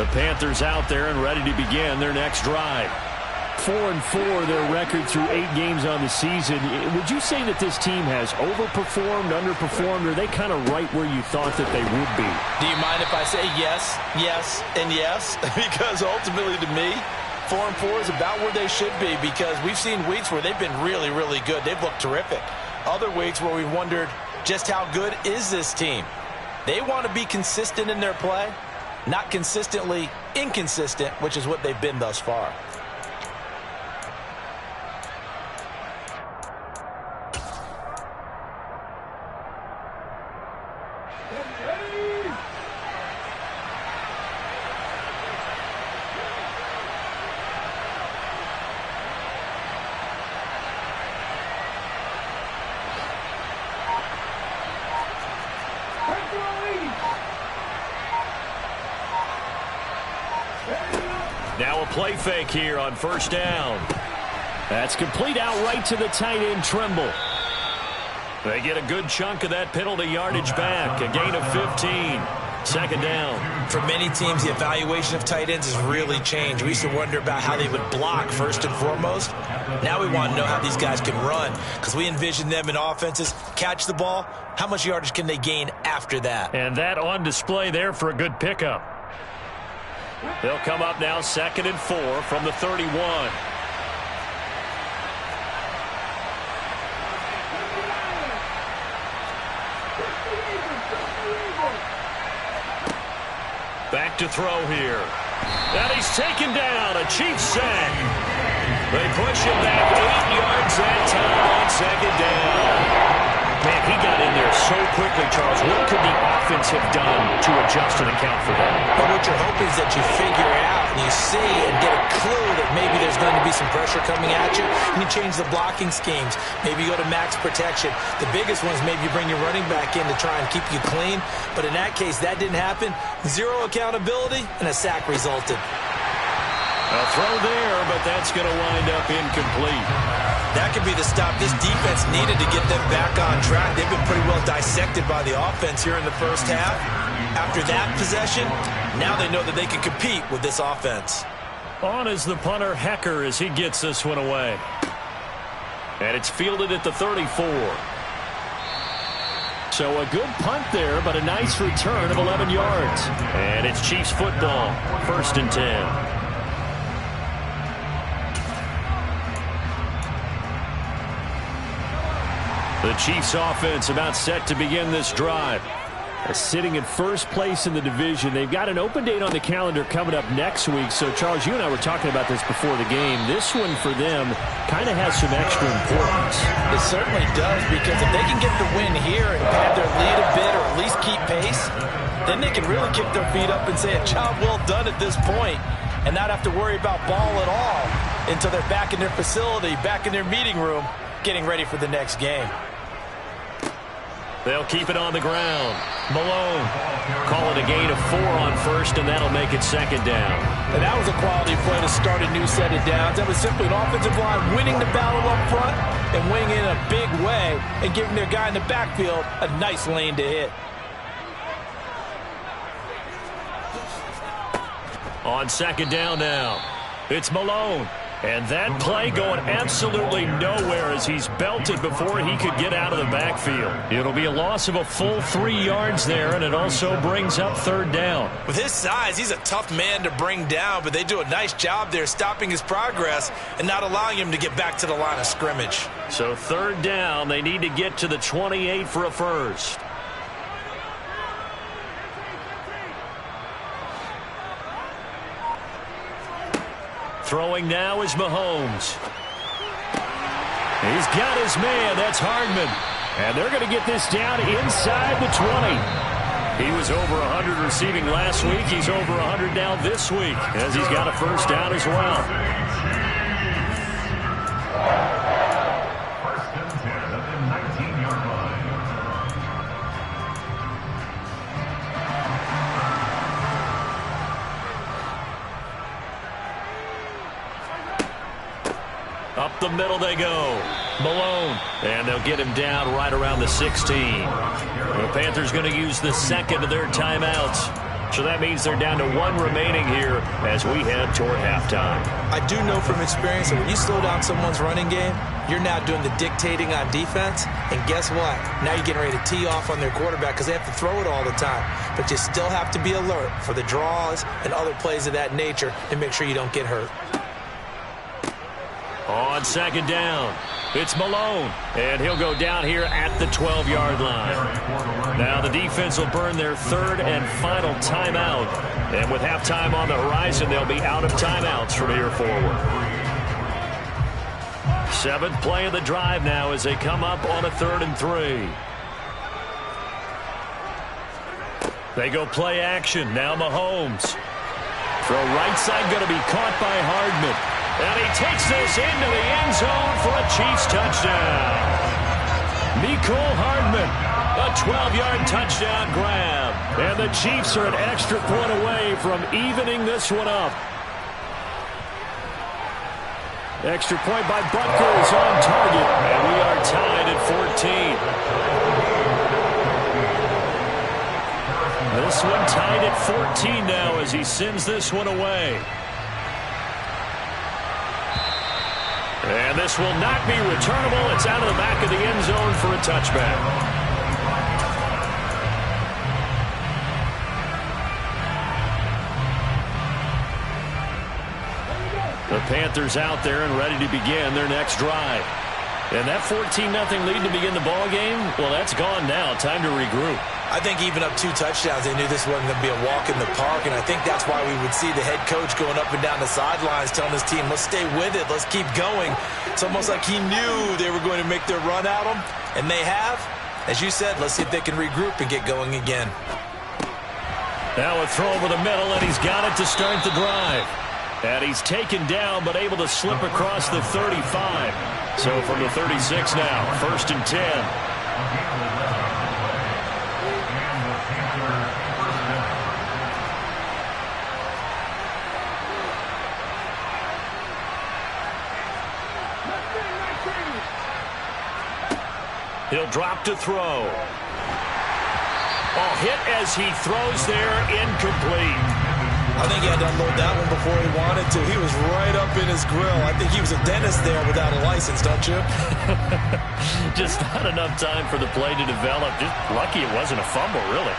The Panthers out there and ready to begin their next drive. 4-4 their record through 8 games on the season. Would you say that this team has overperformed, underperformed, or are they kind of right where you thought that they would be? Do you mind if I say yes, yes, and yes? Because ultimately to me, 4-4 is about where they should be, because we've seen weeks where they've been really, really good. They've looked terrific. Other weeks where we've wondered just how good is this team. They want to be consistent in their play, not consistently inconsistent, which is what they've been thus far. Now a play fake here on first down. That's complete out right to the tight end, Trimble. They get a good chunk of that penalty yardage back. A gain of 15. Second down. For many teams, the evaluation of tight ends has really changed. We used to wonder about how they would block first and foremost. Now we want to know how these guys can run, because we envision them in offenses catch the ball. How much yardage can they gain after that? And that on display there for a good pickup. They'll come up now 2nd and 4 from the 31. Back to throw here. And he's taken down. A Chiefs sack. They push him back 8 yards that time on 2nd down. Man, he got in there so quickly, Charles. What could the offense have done to adjust and account for that? But what you're hoping is that you figure it out and you see and get a clue that maybe there's going to be some pressure coming at you, and you change the blocking schemes. Maybe you go to max protection. The biggest one is maybe you bring your running back in to try and keep you clean. But in that case, that didn't happen. 0 accountability, and a sack resulted. A throw there, but that's going to wind up incomplete. That could be the stop this defense needed to get them back on track. They've been pretty well dissected by the offense here in the first half. After that possession, now they know that they can compete with this offense. On is the punter, Hecker, as he gets this one away. And it's fielded at the 34. So a good punt there, but a nice return of 11 yards. And it's Chiefs football, 1st and 10. The Chiefs offense about set to begin this drive. Sitting in first place in the division. They've got an open date on the calendar coming up next week. So, Charles, you and I were talking about this before the game. This one for them kind of has some extra importance. It certainly does, because if they can get the win here and pad their lead a bit or at least keep pace, then they can really kick their feet up and say a job well done at this point and not have to worry about ball at all until they're back in their facility, back in their meeting room, getting ready for the next game. They'll keep it on the ground. Malone call it a gain of 4 on first, and that'll make it 2nd down. And that was a quality play to start a new set of downs. That was simply an offensive line winning the battle up front and winning in a big way and giving their guy in the backfield a nice lane to hit. On 2nd down now, it's Malone. And that play going absolutely nowhere as he's belted before he could get out of the backfield. It'll be a loss of a full 3 yards there, and it also brings up 3rd down. With his size, he's a tough man to bring down, but they do a nice job there stopping his progress and not allowing him to get back to the line of scrimmage. So 3rd down, they need to get to the 28 for a first. Throwing now is Mahomes. He's got his man. That's Hardman. And they're going to get this down inside the 20. He was over 100 receiving last week. He's over 100 now this week, as he's got a first down as well. First and 10 at the 19-yard line. Up the middle they go. Malone. And they'll get him down right around the 16. The Panthers going to use the second of their timeouts. So that means they're down to 1 remaining here as we head toward halftime. I do know from experience that when you slow down someone's running game, you're now doing the dictating on defense. And guess what? Now you're getting ready to tee off on their quarterback because they have to throw it all the time. But you still have to be alert for the draws and other plays of that nature and make sure you don't get hurt. On second down, it's Malone, and he'll go down here at the 12-yard line. Now the defense will burn their 3rd and final timeout, and with halftime on the horizon, they'll be out of timeouts from here forward. 7th play of the drive now as they come up on a 3rd and 3. They go play action. Now Mahomes. Throw right side going to be caught by Hardman. And he takes this into the end zone for a Chiefs touchdown. Mecole Hardman, a 12-yard touchdown grab. And the Chiefs are an extra point away from evening this one up. Extra point by Butker is on target. And we are tied at 14. This one tied at 14 now as he sends this one away. And this will not be returnable. It's out of the back of the end zone for a touchback. The Panthers out there and ready to begin their next drive. And that 14-0 lead to begin the ball game, well, that's gone now. Time to regroup. I think even up 2 touchdowns, they knew this wasn't going to be a walk in the park, and I think that's why we would see the head coach going up and down the sidelines telling his team, let's stay with it, let's keep going. It's almost like he knew they were going to make their run at him, and they have. As you said, let's see if they can regroup and get going again. Now a throw over the middle, and he's got it to start the drive. And he's taken down, but able to slip across the 35. So from the 36 now, 1st and 10. He'll drop to throw. Oh, hit as he throws there, incomplete. I think he had to unload that one before he wanted to. He was right up in his grill. I think he was a dentist there without a license, don't you? Just not enough time for the play to develop. Just lucky it wasn't a fumble, really.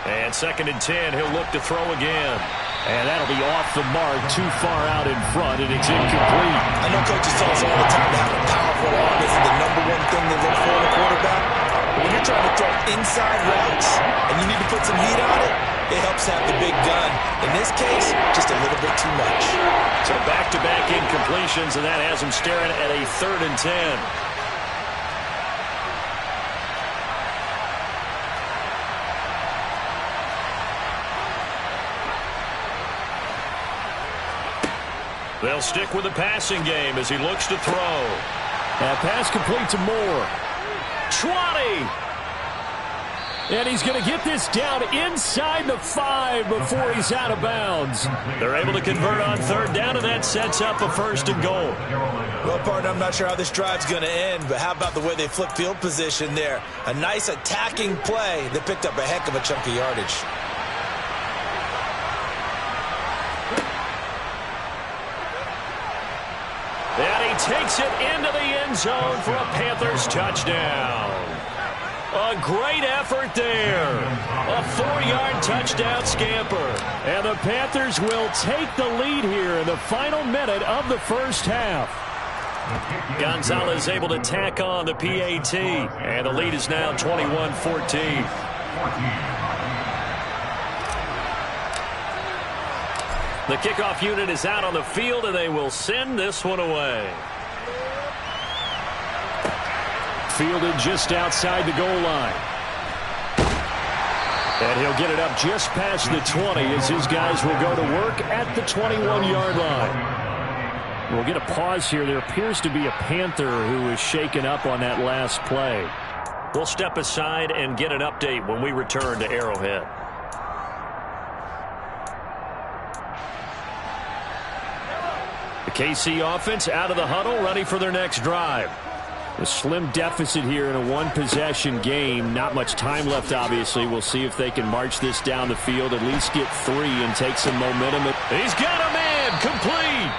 And 2nd and 10, he'll look to throw again. And that'll be off the mark, too far out in front, and it's incomplete. I know coaches tell us all the time to have a powerful arm isn't the #1 thing they look for in a quarterback. But when you're trying to throw inside routes and you need to put some heat on it, it helps have the big gun. In this case, just a little bit too much. So back-to-back incompletions, and that has him staring at a 3rd and 10. They'll stick with the passing game as he looks to throw. That pass complete to Moore. 20! And he's going to get this down inside the 5 before he's out of bounds. They're able to convert on 3rd down, and that sets up a 1st and goal. Well, partner, I'm not sure how this drive's going to end, but how about the way they flip field position there? A nice attacking play that picked up a heck of a chunk of yardage. And he takes it into the end zone for a Panthers touchdown. A great effort there. A 4-yard touchdown scamper. And the Panthers will take the lead here in the final minute of the first half. Gonzalez able to tack on the PAT. And the lead is now 21-14. The kickoff unit is out on the field, and they will send this one away. Fielded just outside the goal line. And he'll get it up just past the 20 as his guys will go to work at the 21-yard line. We'll get a pause here. There appears to be a Panther who is shaken up on that last play. We'll step aside and get an update when we return to Arrowhead. The KC offense out of the huddle, ready for their next drive. A slim deficit here in a one-possession game. Not much time left, obviously. We'll see if they can march this down the field, at least get 3 and take some momentum. He's got a man complete.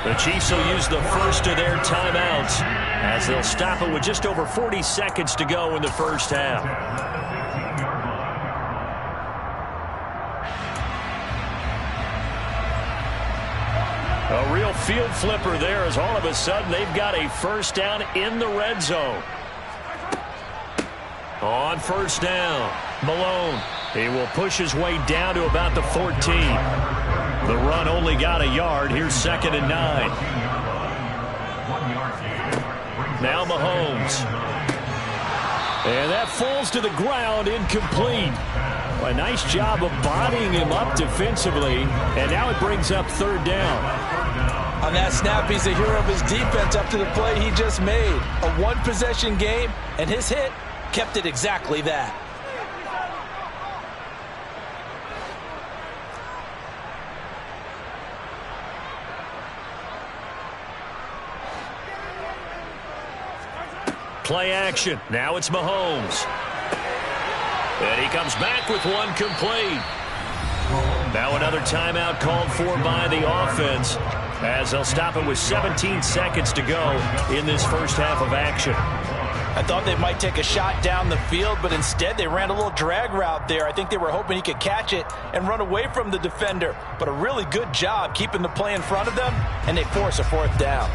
The Chiefs will use the first of their timeouts as they'll stop it with just over 40 seconds to go in the first half. A real field flipper there as all of a sudden they've got a first down in the red zone. On first down, Malone. He will push his way down to about the 14. The run only got a yard. Here's 2nd and 9. Now Mahomes. And that falls to the ground, incomplete. A nice job of bodying him up defensively. And now it brings up 3rd down. On that snap, he's the hero of his defense up to the play he just made. A one-possession game, and his hit kept it exactly that. Play action. Now it's Mahomes. And he comes back with one complete. Now another timeout called for by the offense as they'll stop it with 17 seconds to go in this first half of action. I thought they might take a shot down the field, but instead they ran a little drag route there. I think they were hoping he could catch it and run away from the defender. But a really good job keeping the play in front of them, and they force a 4th down.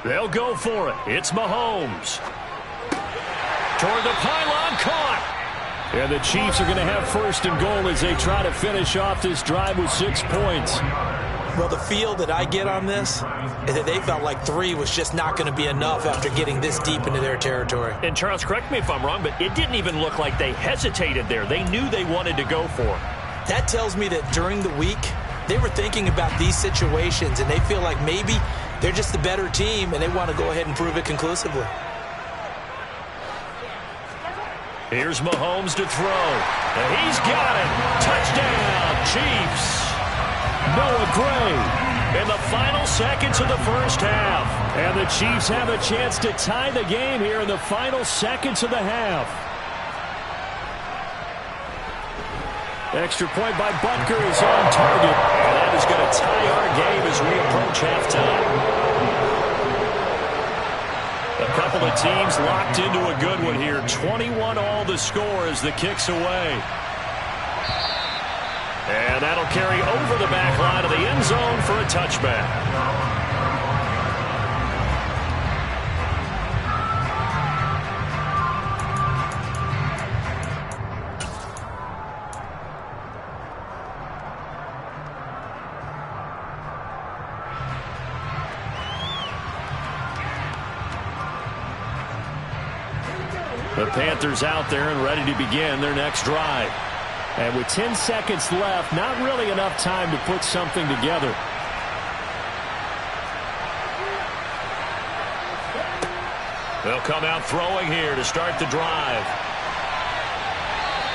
They'll go for it. It's Mahomes. Toward the pylon, caught. And the Chiefs are going to have 1st and goal as they try to finish off this drive with 6 points. Well, the feel that I get on this is that they felt like 3 was just not going to be enough after getting this deep into their territory. And Charles, correct me if I'm wrong, but it didn't even look like they hesitated there. They knew they wanted to go for it. That tells me that during the week, they were thinking about these situations, and they feel like maybe they're just the better team, and they want to go ahead and prove it conclusively. Here's Mahomes to throw. And he's got it. Touchdown, Chiefs. Noah Gray in the final seconds of the first half. And the Chiefs have a chance to tie the game here in the final seconds of the half. Extra point by Butker is on target. And that is going to tie our game as we approach halftime. A couple of teams locked into a good one here. 21 all the score as the kick's away. And that'll carry over the back line of the end zone for a touchback. The Panthers out there and ready to begin their next drive. And with 10 seconds left, not really enough time to put something together. They'll come out throwing here to start the drive.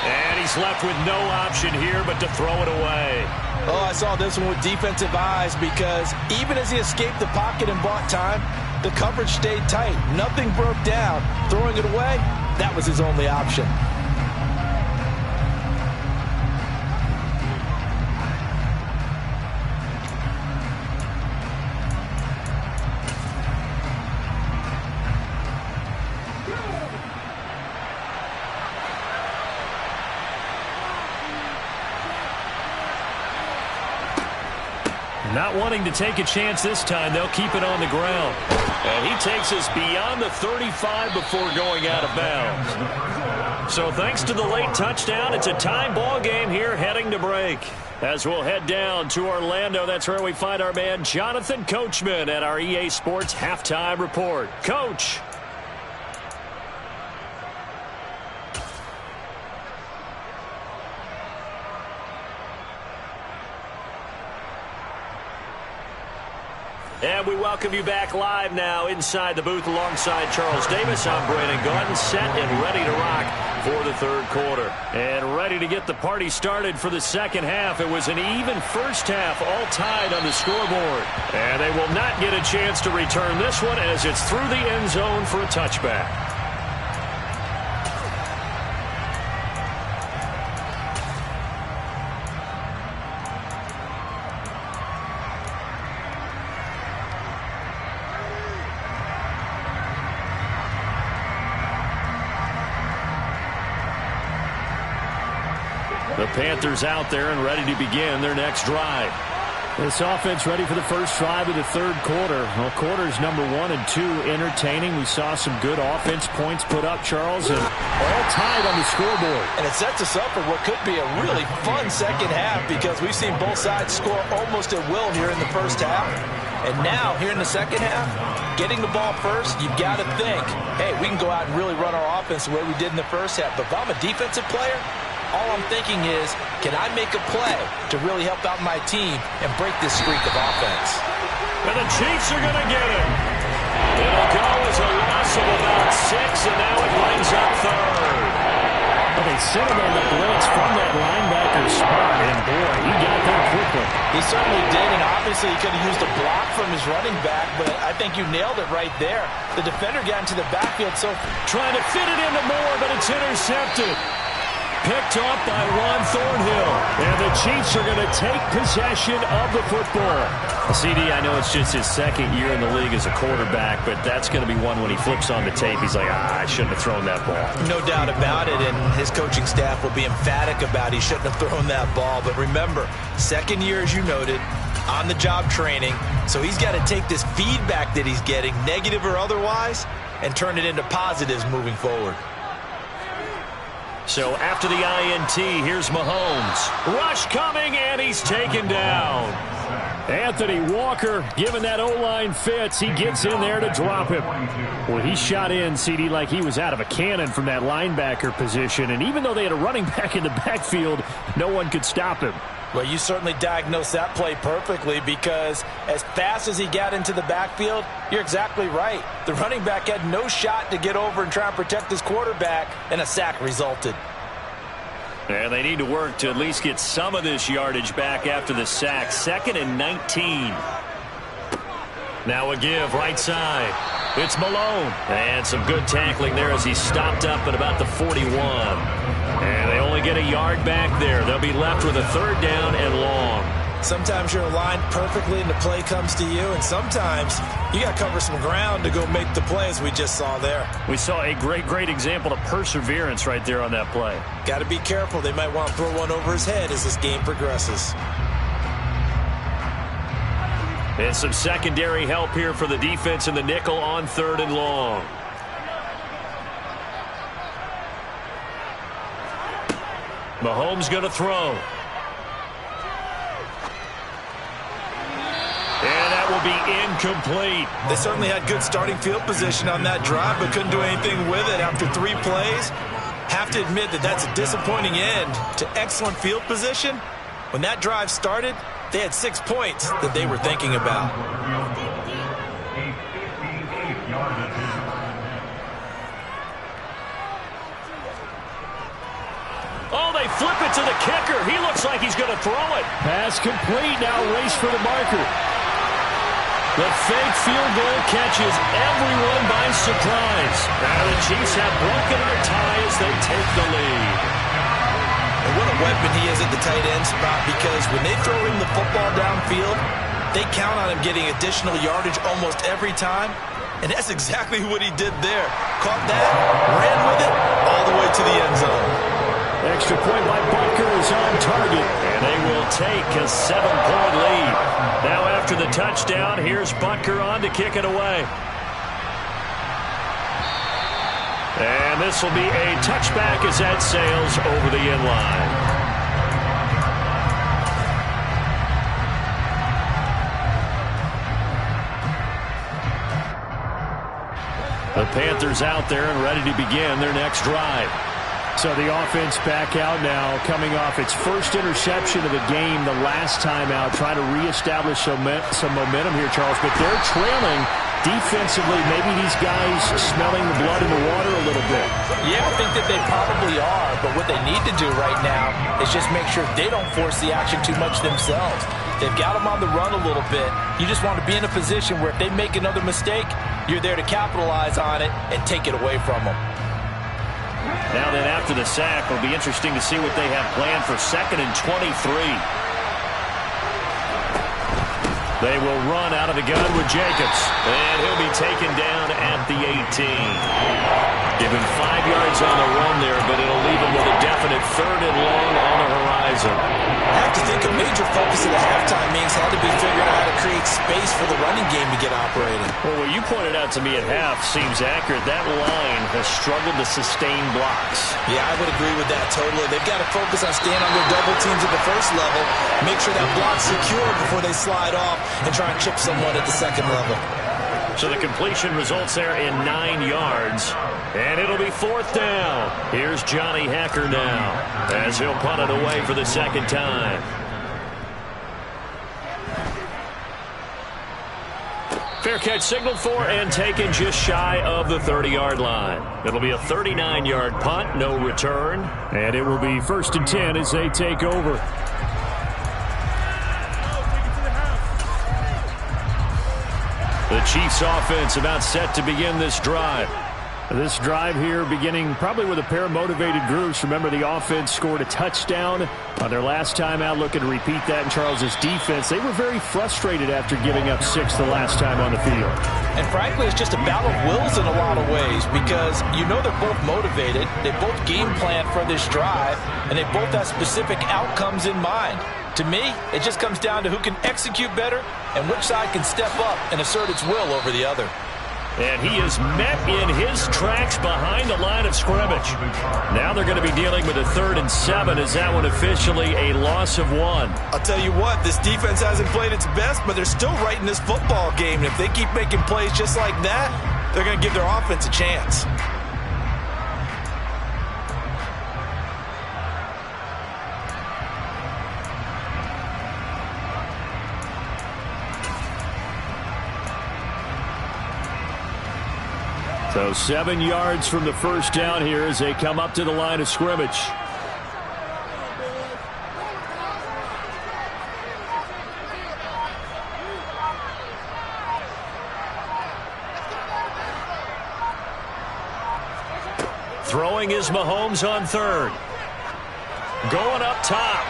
And he's left with no option here but to throw it away. Oh, I saw this one with defensive eyes because even as he escaped the pocket and bought time, the coverage stayed tight. Nothing broke down. Throwing it away, that was his only option. Not wanting to take a chance this time, they'll keep it on the ground. And he takes us beyond the 35 before going out of bounds. So thanks to the late touchdown, it's a tie ball game here heading to break. As we'll head down to Orlando, that's where we find our man Jonathan Coachman at our EA Sports Halftime Report. Coach. And we welcome you back live now inside the booth alongside Charles Davis. I'm Brandon Gaudin, set and ready to rock for the third quarter. And ready to get the party started for the second half. It was an even first half, all tied on the scoreboard. And they will not get a chance to return this one as it's through the end zone for a touchback. The Panthers out there and ready to begin their next drive. This offense ready for the first drive of the third quarter. Well, quarters number 1 and 2 entertaining. We saw some good offense points put up, Charles, and all tied on the scoreboard. And it sets us up for what could be a really fun second half because we've seen both sides score almost at will here in the first half. And now, here in the second half, getting the ball first, you've got to think, hey, we can go out and really run our offense the way we did in the first half. But if I'm a defensive player, all I'm thinking is, can I make a play to really help out my team and break this streak of offense? And the Chiefs are going to get it. It'll go as a loss of about 6, and now it lines up third. Well, they sent him on the blitz from that linebacker spot, and boy, he got there quickly. He certainly did, and obviously he could have used a block from his running back, but I think you nailed it right there. The defender got into the backfield, so trying to fit it into Moore, but it's intercepted. Picked off by Juan Thornhill. And the Chiefs are going to take possession of the football. CD, I know it's just his second year in the league as a quarterback, but that's going to be one when he flips on the tape. He's like, I shouldn't have thrown that ball. No doubt about it, and his coaching staff will be emphatic about he shouldn't have thrown that ball. But remember, second year, as you noted, on-the-job training. So he's got to take this feedback that he's getting, negative or otherwise, and turn it into positives moving forward. So after the INT, here's Mahomes. Rush coming, and he's taken down. Anthony Walker giving that O-line fits. He gets in there to drop him. Well, he shot in, CD, like he was out of a cannon from that linebacker position. And even though they had a running back in the backfield, no one could stop him. Well, you certainly diagnosed that play perfectly because as fast as he got into the backfield, you're exactly right. The running back had no shot to get over and try and protect his quarterback, and a sack resulted. And they need to work to at least get some of this yardage back after the sack. 2nd and 19. Now a give right side. It's Malone. And some good tackling there as he stopped up at about the 41. And they only get a yard back there. They'll be left with a third down and long. Sometimes you're aligned perfectly and the play comes to you, and sometimes you got to cover some ground to go make the play, as we just saw there. We saw a great example of perseverance right there on that play. Got to be careful. They might want to throw one over his head as this game progresses. And some secondary help here for the defense in the nickel on 3rd and long. Mahomes going to throw. And that will be incomplete. They certainly had good starting field position on that drive, but couldn't do anything with it after 3 plays. Have to admit that that's a disappointing end to excellent field position. When that drive started, they had 6 points that they were thinking about. Oh, they flip it to the kicker. He looks like he's going to throw it. Pass complete. Now race for the marker. The fake field goal catches everyone by surprise. Now the Chiefs have broken our tie as they take the lead. And what a weapon he is at the tight end spot, because when they throw him the football downfield, they count on him getting additional yardage almost every time. And that's exactly what he did there. Caught that, ran with it, all the way to the end zone. Extra point by Butker is on target. And they will take a 7-point lead. Now after the touchdown, here's Butker on to kick it away. And this will be a touchback as that sails over the end line. The Panthers out there and ready to begin their next drive. So the offense back out now, coming off its first interception of the game the last time out, trying to reestablish some momentum here, Charles. But they're trailing defensively. Maybe these guys smelling the blood in the water a little bit. Yeah, I think that they probably are. But what they need to do right now is just make sure they don't force the action too much themselves. They've got them on the run a little bit. You just want to be in a position where if they make another mistake, you're there to capitalize on it and take it away from them. Now then, after the sack, it'll be interesting to see what they have planned for 2nd and 23. They will run out of the gun with Jacobs. And he'll be taken down at the 18. Give him 5 yards on the run there, but it'll leave him with a definite 3rd and long on the horizon. I have to think a major focus of the halftime meetings had to be figuring out how to create space for the running game to get operating. Well, what you pointed out to me at half seems accurate. That line has struggled to sustain blocks. Yeah, I would agree with that totally. They've got to focus on staying on their double teams at the first level, make sure that block's secure before they slide off and try and chip someone at the second level. So the completion results there in 9 yards. And it'll be 4th down. Here's Johnny Hacker now as he'll punt it away for the 2nd time. Fair catch signaled for and taken just shy of the 30-yard line. It'll be a 39-yard punt, no return. And it will be 1st and 10 as they take over. The Chiefs offense about set to begin this drive. This drive here beginning probably with a pair of motivated groups. Remember, the offense scored a touchdown on their last time out, looking to repeat that in Charles's defense. They were very frustrated after giving up 6 the last time on the field. And frankly, it's just a battle of wills in a lot of ways because you know they're both motivated. They both game plan for this drive, and they both have specific outcomes in mind. To me, it just comes down to who can execute better and which side can step up and assert its will over the other. And he is met in his tracks behind the line of scrimmage. Now they're going to be dealing with a 3rd and 7. Is that one officially a loss of 1? I'll tell you what, this defense hasn't played its best, but they're still right in this football game. And if they keep making plays just like that, they're going to give their offense a chance. So 7 yards from the 1st down here as they come up to the line of scrimmage. Throwing is Mahomes on 3rd. Going up top.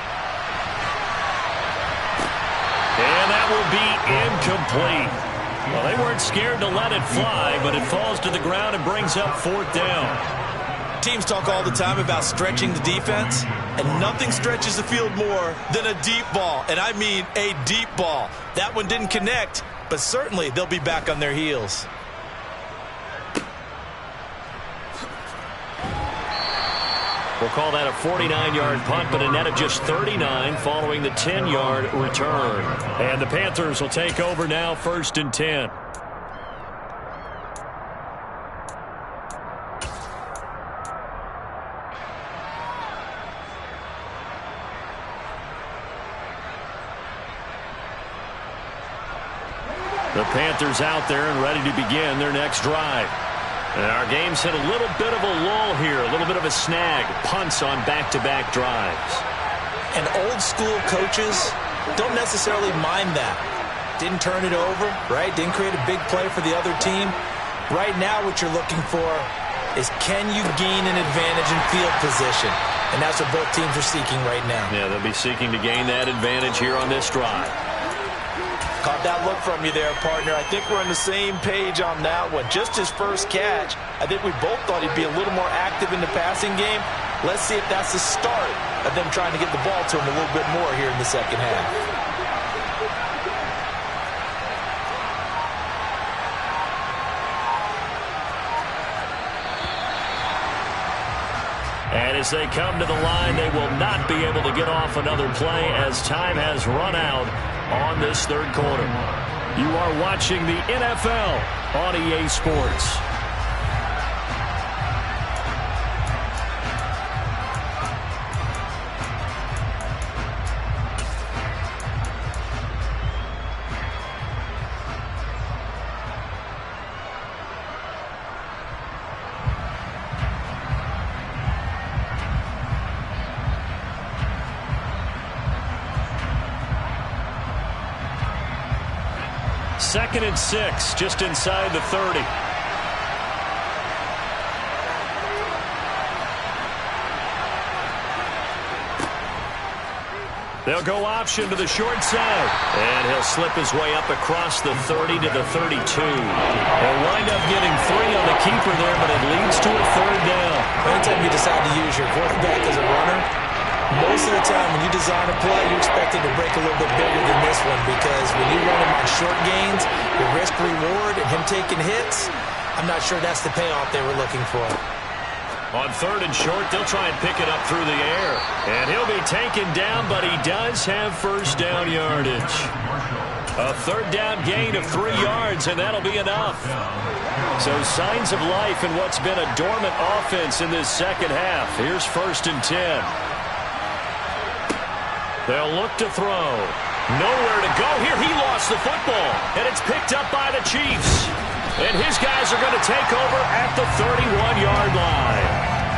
And that will be incomplete. Well, they weren't scared to let it fly, but it falls to the ground and brings up 4th down. Teams talk all the time about stretching the defense, and nothing stretches the field more than a deep ball, and I mean a deep ball. That one didn't connect, but certainly they'll be back on their heels. We'll call that a 49-yard punt, but a net of just 39 following the 10-yard return. And the Panthers will take over now, 1st and 10. The Panthers out there and ready to begin their next drive. And our game's hit a little bit of a lull here, a little bit of a snag. Punts on back-to-back drives. And old-school coaches don't necessarily mind that. Didn't turn it over, right? Didn't create a big play for the other team. Right now what you're looking for is can you gain an advantage in field position? And that's what both teams are seeking right now. Yeah, they'll be seeking to gain that advantage here on this drive. Caught that look from you there, partner. I think we're on the same page on that one. Just his first catch, I think we both thought he'd be a little more active in the passing game. Let's see if that's the start of them trying to get the ball to him a little bit more here in the second half. And as they come to the line, they will not be able to get off another play as time has run out on this 3rd quarter. You are watching the NFL on EA Sports. 2nd and 6, just inside the 30. They'll go option to the short side. And he'll slip his way up across the 30 to the 32. They'll wind up getting 3 on the keeper there, but it leads to a 3rd down. Anytime you decide to use your quarterback as a runner, most of the time when you design a play, you expect it to break a little bit bigger than this one, because when you run him on short gains, the risk-reward and him taking hits, I'm not sure that's the payoff they were looking for. On 3rd and short, they'll try and pick it up through the air. And he'll be taken down, but he does have 1st down yardage. A 3rd down gain of 3 yards, and that'll be enough. So signs of life in what's been a dormant offense in this 2nd half. Here's 1st and 10. They'll look to throw. Nowhere to go here. He lost the football, and it's picked up by the Chiefs. And his guys are going to take over at the 31-yard line.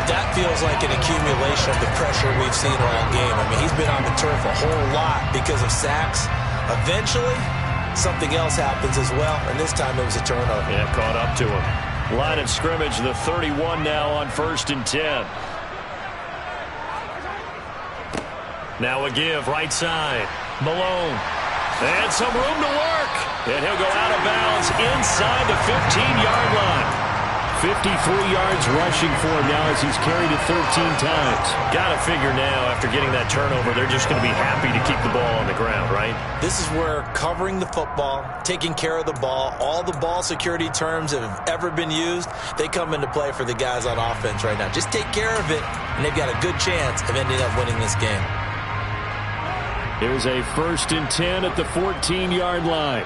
That feels like an accumulation of the pressure we've seen all game. I mean, he's been on the turf a whole lot because of sacks. Eventually, something else happens as well, and this time it was a turnover. Yeah, caught up to him. Line of scrimmage, the 31 now on 1st and 10. Now a give, right side. Malone. And some room to work. And he'll go out of bounds inside the 15-yard line. 53 yards rushing for him now as he's carried it 13 times. Got to figure now, after getting that turnover, they're just going to be happy to keep the ball on the ground, right? This is where covering the football, taking care of the ball, all the ball security terms that have ever been used, they come into play for the guys on offense right now. Just take care of it, and they've got a good chance of ending up winning this game. Here's a 1st and 10 at the 14-yard line.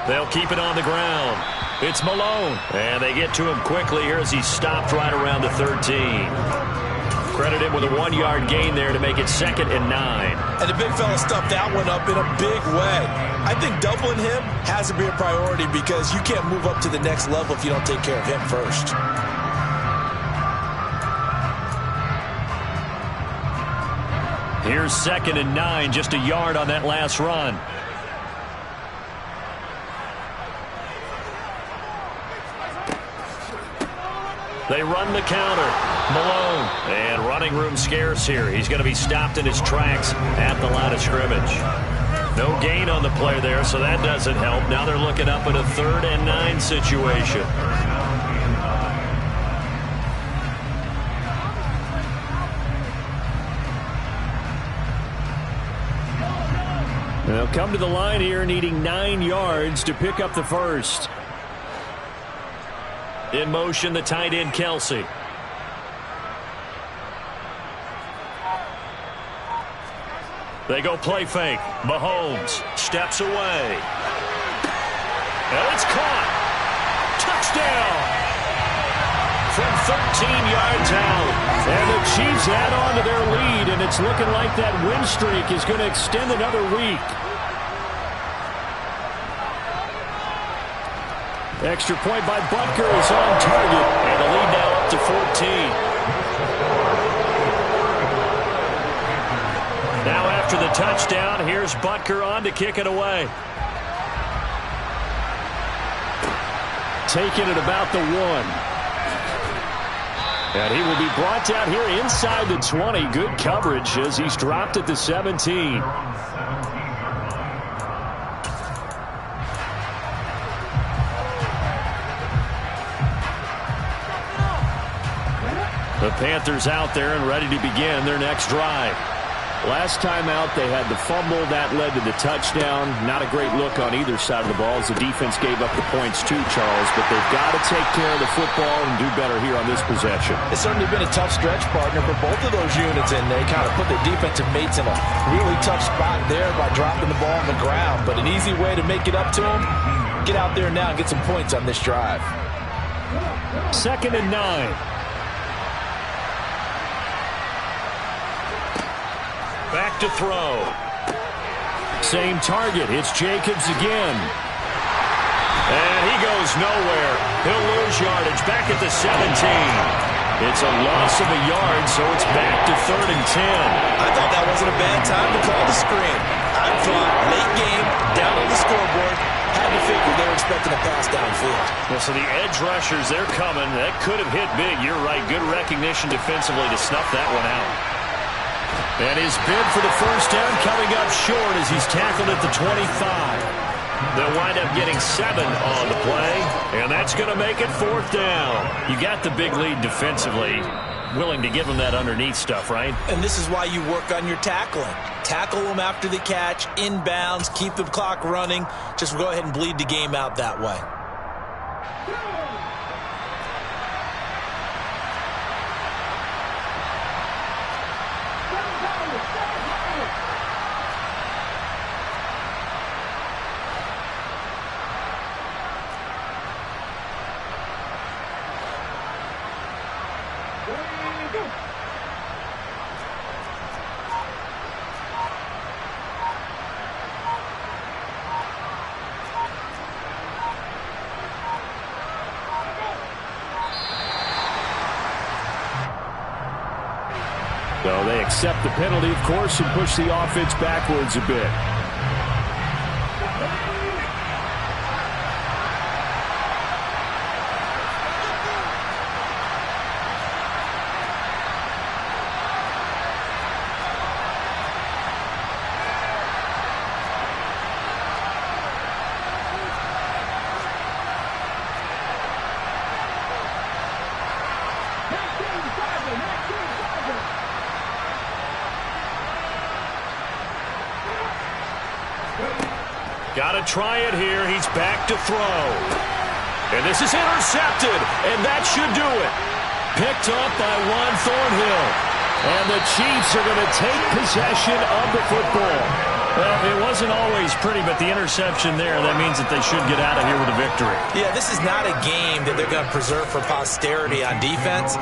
They'll keep it on the ground. It's Malone. And they get to him quickly here as he's stopped right around the 13. Credit him with a 1-yard gain there to make it 2nd and 9. And the big fella stuffed that one up in a big way. I think doubling him has to be a priority, because you can't move up to the next level if you don't take care of him first. Here's 2nd and 9, just a yard on that last run. They run the counter. Malone. And running room scarce here. He's going to be stopped in his tracks at the line of scrimmage. No gain on the play there, so that doesn't help. Now they're looking up at a 3rd and 9 situation. They'll come to the line here needing 9 yards to pick up the 1st. In motion, the tight end, Kelsey. They go play fake. Mahomes steps away. And it's caught. Touchdown. From 13 yards out. And the Chiefs add on to their lead, and it's looking like that win streak is going to extend another week. Extra point by Butker is on target. And the lead now up to 14. Now after the touchdown, here's Butker on to kick it away. Taking it about the 1. And he will be brought down here inside the 20. Good coverage as he's dropped at the 17. The Panthers out there and ready to begin their next drive. Last time out, they had the fumble. That led to the touchdown. Not a great look on either side of the ball as the defense gave up the points too, Charles. But they've got to take care of the football and do better here on this possession. It's certainly been a tough stretch, partner, for both of those units, and they kind of put their defensive mates in a really tough spot there by dropping the ball on the ground. But an easy way to make it up to them, get out there now and get some points on this drive. 2nd and 9. Back to throw. Same target. It's Jacobs again. And he goes nowhere. He'll lose yardage back at the 17. It's a loss of a yard, so it's back to 3rd and 10. I thought that wasn't a bad time to call the screen. I thought late game, down on the scoreboard, had to figure they were expecting a pass downfield. Well, so the edge rushers, they're coming. That could have hit big. You're right. Good recognition defensively to snuff that one out. And his bid for the first down coming up short as he's tackled at the 25. They'll wind up getting 7 on the play, and that's going to make it 4th down. You got the big lead defensively. Willing to give them that underneath stuff, right? And this is why you work on your tackling. Tackle them after the catch, inbounds, keep the clock running. Just go ahead and bleed the game out that way. So they accept the penalty, of course, and push the offense backwards a bit. Got to try it here. He's back to throw. And this is intercepted, and that should do it. Picked up by Juan Thornhill. And the Chiefs are going to take possession of the football. Well, it wasn't always pretty, but the interception there, that means that they should get out of here with a victory. Yeah, this is not a game that they're going to preserve for posterity on defense,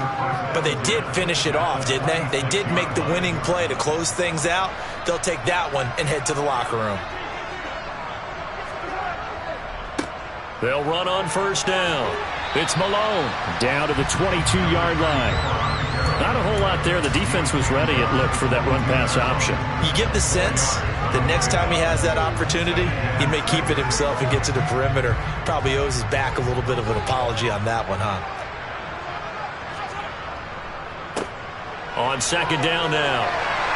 but they did finish it off, didn't they? They did make the winning play to close things out. They'll take that one and head to the locker room. They'll run on first down. It's Malone. Down to the 22-yard line. Not a whole lot there. The defense was ready, it looked, for that run-pass option. You get the sense that next time he has that opportunity, he may keep it himself and get to the perimeter. Probably owes his back a little bit of an apology on that one, huh? On second down now.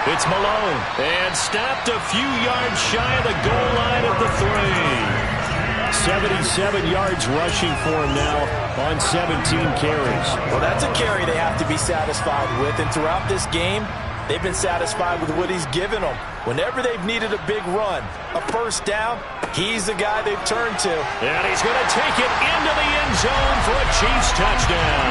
It's Malone. And stopped a few yards shy of the goal line at the 3. 77 yards rushing for him now on 17 carries. Well, that's a carry they have to be satisfied with. And throughout this game, they've been satisfied with what he's given them. Whenever they've needed a big run, a first down, he's the guy they've turned to. And he's going to take it into the end zone for a Chiefs touchdown.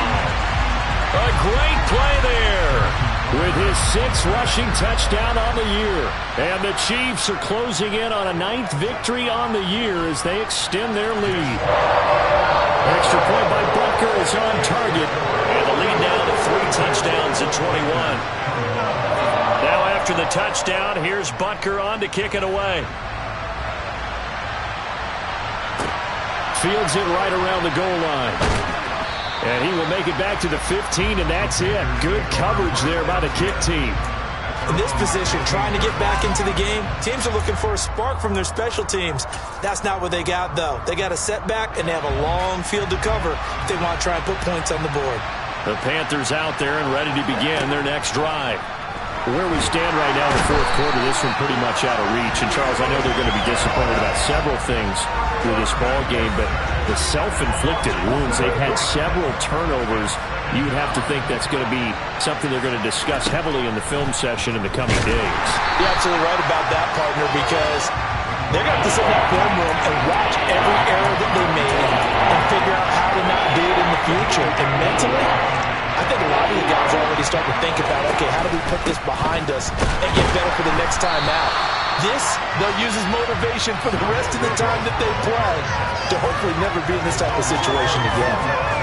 A great play there. With his 6th rushing touchdown on the year. And the Chiefs are closing in on a 9th victory on the year as they extend their lead. Extra point by Butker is on target. And the lead now to 3 touchdowns at 21. Now after the touchdown, here's Butker on to kick it away. Fields it right around the goal line. And he will make it back to the 15, and that's it. Good coverage there by the kick team. In this position, trying to get back into the game, teams are looking for a spark from their special teams. That's not what they got, though. They got a setback, and they have a long field to cover if they want to try and put points on the board. The Panthers out there and ready to begin their next drive. Where we stand right now in the 4th quarter, this one pretty much out of reach. And, Charles, I know they're going to be disappointed about several things with this ball game, but the self-inflicted wounds, they've had several turnovers. You would have to think that's going to be something they're going to discuss heavily in the film session in the coming days. You're absolutely right about that, partner, because they're going to have to sit in that film room and watch every error that they made and figure out how to not do it in the future. And mentally, I think a lot of the guys are already starting to think about, okay, how do we put this behind us and get better for the next time out? This, they'll use as motivation for the rest of the time that they play to hopefully never be in this type of situation again.